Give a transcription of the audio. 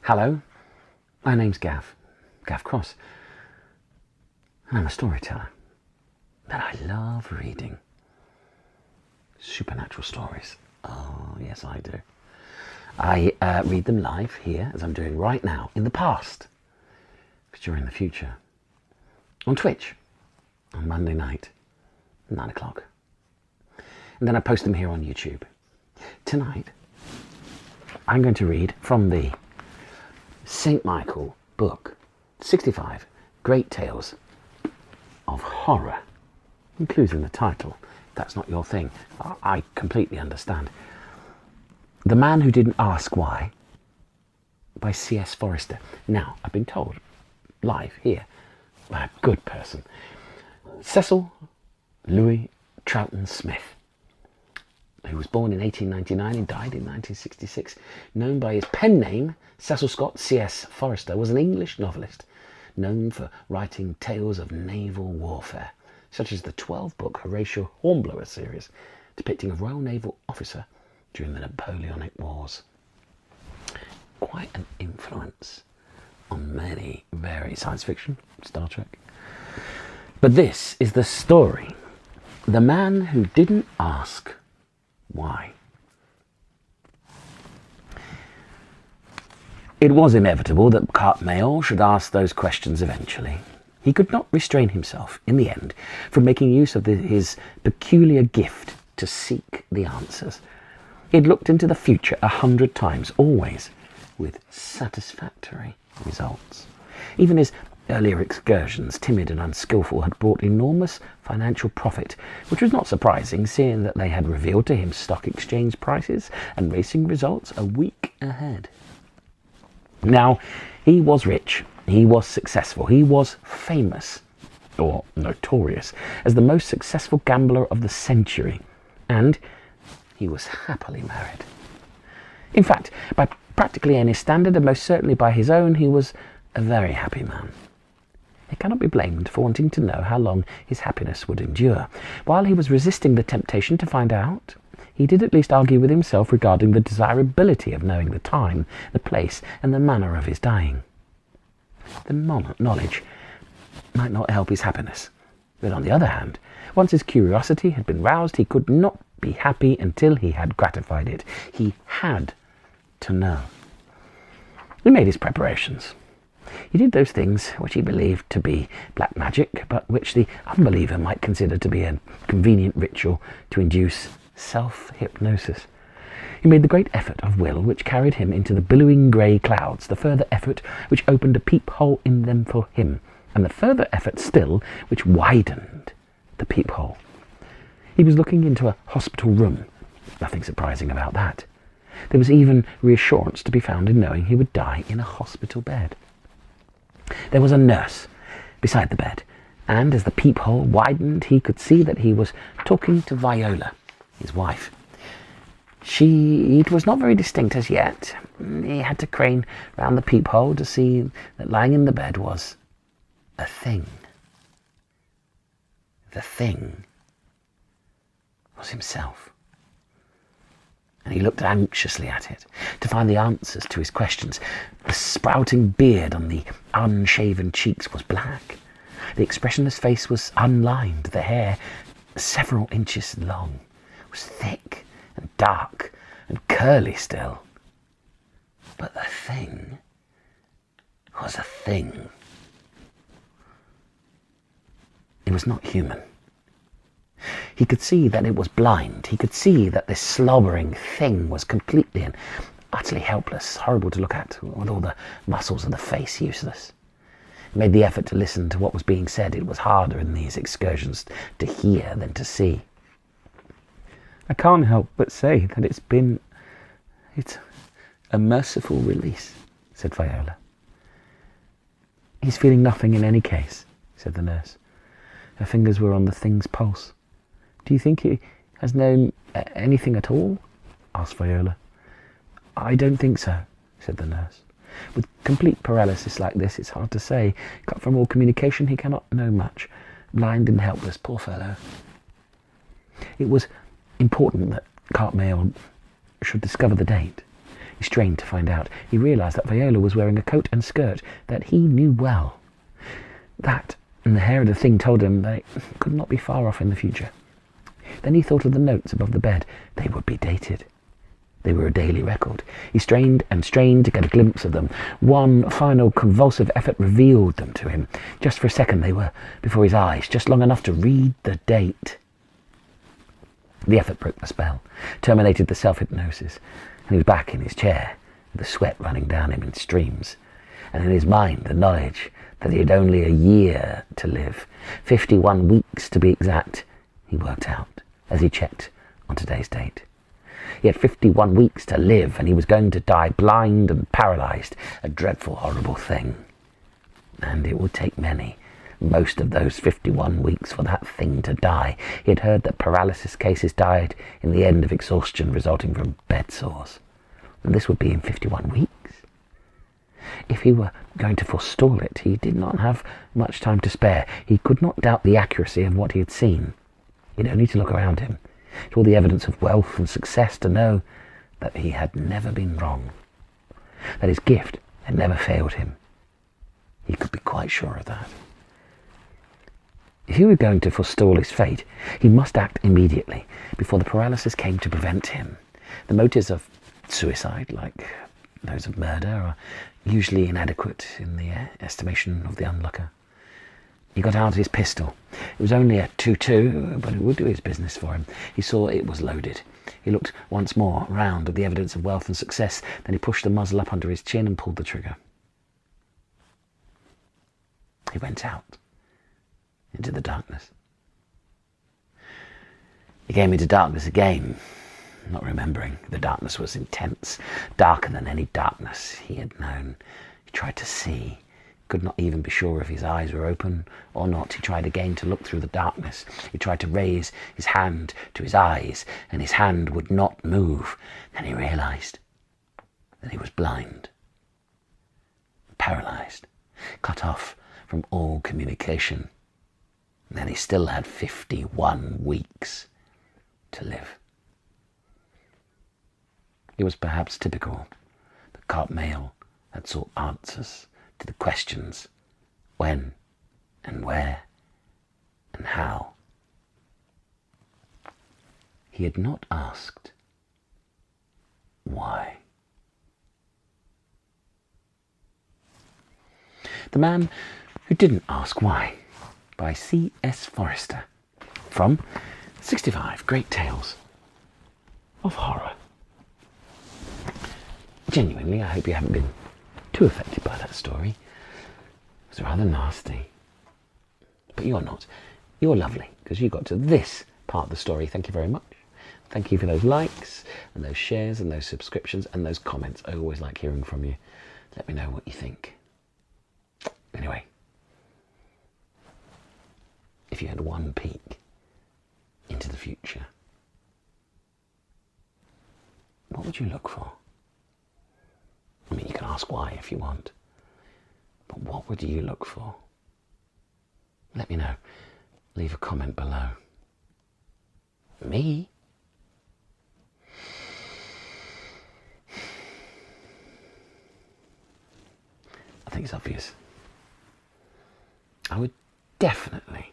Hello, my name's Gav Cross, and I'm a storyteller, and I love reading supernatural stories. Oh, yes, I do. I read them live here, as I'm doing right now, in the past, but during the future, on Twitch, on Monday night, 9 o'clock. And then I post them here on YouTube. Tonight, I'm going to read from the St. Michael book, 65 Great Tales of Horror, including the title. If that's not your thing, I completely understand. The Man Who Didn't Ask Why, by C.S. Forester. Now, I've been told, live here, by a good person, Cecil Louis Troughton Smith, who was born in 1899 and died in 1966, known by his pen name, Cecil Scott C.S. Forester, was an English novelist known for writing tales of naval warfare, such as the 12-book Horatio Hornblower series, depicting a Royal Naval officer during the Napoleonic Wars. Quite an influence on many varied science fiction, Star Trek. But this is the story, The Man Who Didn't Ask Why. It was inevitable that Cartmael should ask those questions eventually. He could not restrain himself, in the end, from making use of his peculiar gift to seek the answers. He had looked into the future 100 times, always with satisfactory results. Even his earlier excursions, timid and unskillful, had brought enormous financial profit, which was not surprising, seeing that they had revealed to him stock exchange prices and racing results a week ahead. Now, he was rich, he was successful, he was famous, or notorious, as the most successful gambler of the century, and he was happily married. In fact, by practically any standard, and most certainly by his own, he was a very happy man. He cannot be blamed for wanting to know how long his happiness would endure. While he was resisting the temptation to find out, he did at least argue with himself regarding the desirability of knowing the time, the place, and the manner of his dying. The knowledge might not help his happiness, but on the other hand, once his curiosity had been roused, he could not be happy until he had gratified it. He had to know. He made his preparations. He did those things which he believed to be black magic, but which the unbeliever might consider to be a convenient ritual to induce self-hypnosis. He made the great effort of will which carried him into the billowing grey clouds, the further effort which opened a peephole in them for him, and the further effort still which widened the peephole. He was looking into a hospital room. Nothing surprising about that. There was even reassurance to be found in knowing he would die in a hospital bed. There was a nurse beside the bed, and as the peephole widened, he could see that he was talking to Viola, his wife. It was not very distinct as yet. He had to crane round the peephole to see that lying in the bed was a thing. The thing was himself. And he looked anxiously at it to find the answers to his questions. The sprouting beard on the unshaven cheeks was black. The expressionless face was unlined. The hair, several inches long, was thick and dark and curly still. But the thing was a thing. It was not human. He could see that it was blind. He could see that this slobbering thing was completely and utterly helpless, horrible to look at, with all the muscles of the face useless. He made the effort to listen to what was being said. It was harder in these excursions to hear than to see. I can't help but say that it's a merciful release, said Viola. He's feeling nothing in any case, said the nurse. Her fingers were on the thing's pulse. Do you think he has known anything at all? Asked Viola. I don't think so, said the nurse. With complete paralysis like this, it's hard to say. Cut from all communication, he cannot know much. Blind and helpless, poor fellow. It was important that Cartmael should discover the date. He strained to find out. He realised that Viola was wearing a coat and skirt that he knew well. That and the hair of the thing told him they could not be far off in the future. Then he thought of the notes above the bed. They would be dated. They were a daily record. He strained and strained to get a glimpse of them. One final convulsive effort revealed them to him. Just for a second they were before his eyes, just long enough to read the date. The effort broke the spell, terminated the self-hypnosis, and he was back in his chair, with the sweat running down him in streams, and in his mind the knowledge that he had only a year to live, 51 weeks to be exact, he worked out as he checked on today's date. He had 51 weeks to live, and he was going to die blind and paralysed, a dreadful, horrible thing. And it would take many, most of those 51 weeks for that thing to die. He had heard that paralysis cases died in the end of exhaustion resulting from bed sores. And this would be in 51 weeks. If he were going to forestall it, he did not have much time to spare. He could not doubt the accuracy of what he had seen. He had only to look around him, to all the evidence of wealth and success, to know that he had never been wrong, that his gift had never failed him. He could be quite sure of that. If he were going to forestall his fate, he must act immediately, before the paralysis came to prevent him. The motives of suicide, like those of murder, are usually inadequate in the estimation of the onlooker. He got out his pistol. It was only a .22, but it would do his business for him. He saw it was loaded. He looked once more round at the evidence of wealth and success. Then he pushed the muzzle up under his chin and pulled the trigger. He went out into the darkness. He came into darkness again, not remembering. The darkness was intense, darker than any darkness he had known. He tried to see. Could not even be sure if his eyes were open or not. He tried again to look through the darkness. He tried to raise his hand to his eyes, and his hand would not move. Then he realised that he was blind, paralysed, cut off from all communication. And then he still had 51 weeks to live. It was perhaps typical that Cartmail had sought answers to the questions when and where and how. He had not asked why. The Man Who Didn't Ask Why, by C.S. Forester, from 65 Great Tales of Horror. Genuinely, I hope you haven't been too affected by that story. It was rather nasty. But you're not. You're lovely, because you got to this part of the story. Thank you very much. Thank you for those likes and those shares and those subscriptions and those comments. I always like hearing from you. Let me know what you think. Anyway, if you had one peek into the future, what would you look for? I mean, you can ask why if you want, but what would you look for? Let me know. Leave a comment below. Me? I think it's obvious. I would definitely